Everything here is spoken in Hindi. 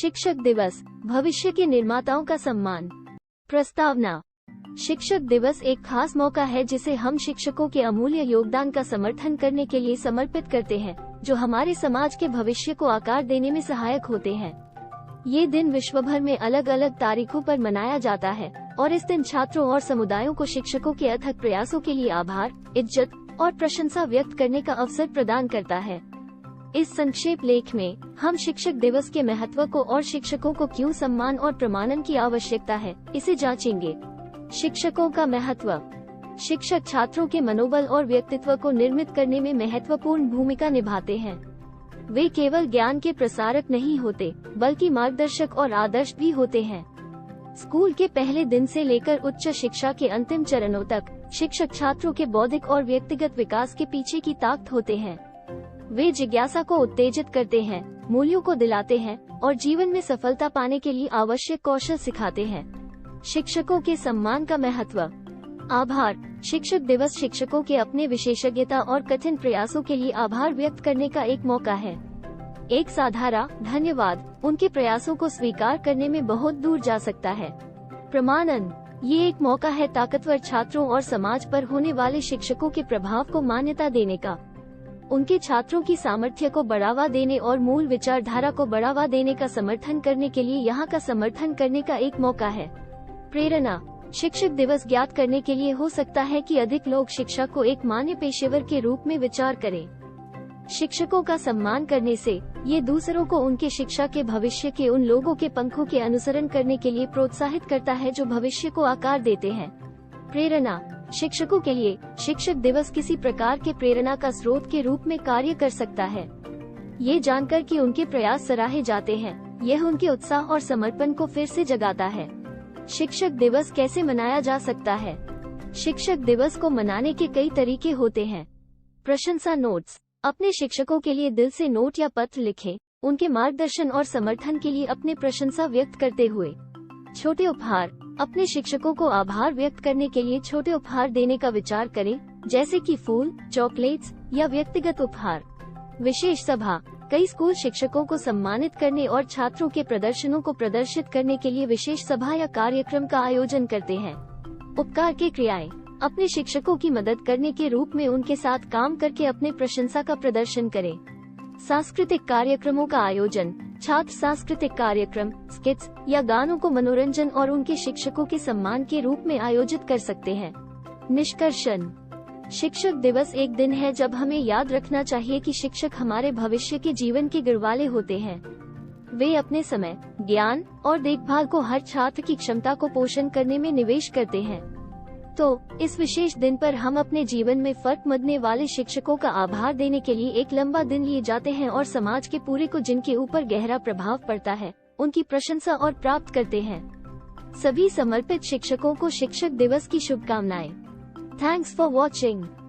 शिक्षक दिवस, भविष्य के निर्माताओं का सम्मान। प्रस्तावना। शिक्षक दिवस एक खास मौका है जिसे हम शिक्षकों के अमूल्य योगदान का समर्थन करने के लिए समर्पित करते हैं, जो हमारे समाज के भविष्य को आकार देने में सहायक होते हैं। ये दिन विश्व भर में अलग अलग तारीखों पर मनाया जाता है और इस दिन छात्रों और समुदायों को शिक्षकों के अथक प्रयासों के लिए आभार, इज्जत और प्रशंसा व्यक्त करने का अवसर प्रदान करता है। इस संक्षेप लेख में हम शिक्षक दिवस के महत्व को और शिक्षकों को क्यों सम्मान और प्रमाणन की आवश्यकता है, इसे जांचेंगे। शिक्षकों का महत्व। शिक्षक छात्रों के मनोबल और व्यक्तित्व को निर्मित करने में महत्वपूर्ण भूमिका निभाते हैं। वे केवल ज्ञान के प्रसारक नहीं होते, बल्कि मार्गदर्शक और आदर्श भी होते हैं। स्कूल के पहले दिन से लेकर उच्च शिक्षा के अंतिम चरणों तक शिक्षक छात्रों के बौद्धिक और व्यक्तिगत विकास के पीछे की ताकत होते हैं। वे जिज्ञासा को उत्तेजित करते हैं, मूल्यों को दिलाते हैं और जीवन में सफलता पाने के लिए आवश्यक कौशल सिखाते हैं। शिक्षकों के सम्मान का महत्व। आभार। शिक्षक दिवस शिक्षकों के अपने विशेषज्ञता और कठिन प्रयासों के लिए आभार व्यक्त करने का एक मौका है। एक साधारण धन्यवाद उनके प्रयासों को स्वीकार करने में बहुत दूर जा सकता है। प्रमाणन। ये एक मौका है ताकतवर छात्रों और समाज पर होने वाले शिक्षकों के प्रभाव को मान्यता देने का। उनके छात्रों की सामर्थ्य को बढ़ावा देने और मूल विचारधारा को बढ़ावा देने का समर्थन करने के लिए यहाँ का समर्थन करने का एक मौका है। प्रेरणा। शिक्षक दिवस ज्ञात करने के लिए हो सकता है कि अधिक लोग शिक्षा को एक मान्य पेशेवर के रूप में विचार करें। शिक्षकों का सम्मान करने से ये दूसरों को उनके शिक्षा के भविष्य के उन लोगों के पंखों के अनुसरण करने के लिए प्रोत्साहित करता है जो भविष्य को आकार देते हैं। प्रेरणा। शिक्षकों के लिए शिक्षक दिवस किसी प्रकार के प्रेरणा का स्रोत के रूप में कार्य कर सकता है। ये जानकर कि उनके प्रयास सराहे जाते हैं, यह उनके उत्साह और समर्पण को फिर से जगाता है। शिक्षक दिवस कैसे मनाया जा सकता है? शिक्षक दिवस को मनाने के कई तरीके होते हैं। प्रशंसा नोट्स। अपने शिक्षकों के लिए दिल से नोट या पत्र लिखें, उनके मार्गदर्शन और समर्थन के लिए अपने प्रशंसा व्यक्त करते हुए। छोटे उपहार। अपने शिक्षकों को आभार व्यक्त करने के लिए छोटे उपहार देने का विचार करें, जैसे कि फूल, चॉकलेट्स या व्यक्तिगत उपहार। विशेष सभा। कई स्कूल शिक्षकों को सम्मानित करने और छात्रों के प्रदर्शनों को प्रदर्शित करने के लिए विशेष सभा या कार्यक्रम का आयोजन करते हैं। उपकार के क्रियाएं। अपने शिक्षकों की मदद करने के रूप में उनके साथ काम करके अपने प्रशंसा का प्रदर्शन करें। सांस्कृतिक कार्यक्रमों का आयोजन। छात्र सांस्कृतिक कार्यक्रम, स्किट्स या गानों को मनोरंजन और उनके शिक्षकों के सम्मान के रूप में आयोजित कर सकते हैं। निष्कर्षण। शिक्षक दिवस एक दिन है जब हमें याद रखना चाहिए कि शिक्षक हमारे भविष्य के जीवन के गिरवाले होते हैं। वे अपने समय, ज्ञान और देखभाल को हर छात्र की क्षमता को पोषण करने में निवेश करते हैं। तो इस विशेष दिन पर हम अपने जीवन में फर्क मदने वाले शिक्षकों का आभार देने के लिए एक लंबा दिन लिए जाते हैं और समाज के पूरे को जिनके ऊपर गहरा प्रभाव पड़ता है, उनकी प्रशंसा और प्राप्त करते हैं। सभी समर्पित शिक्षकों को शिक्षक दिवस की शुभकामनाएं। Thanks for watching.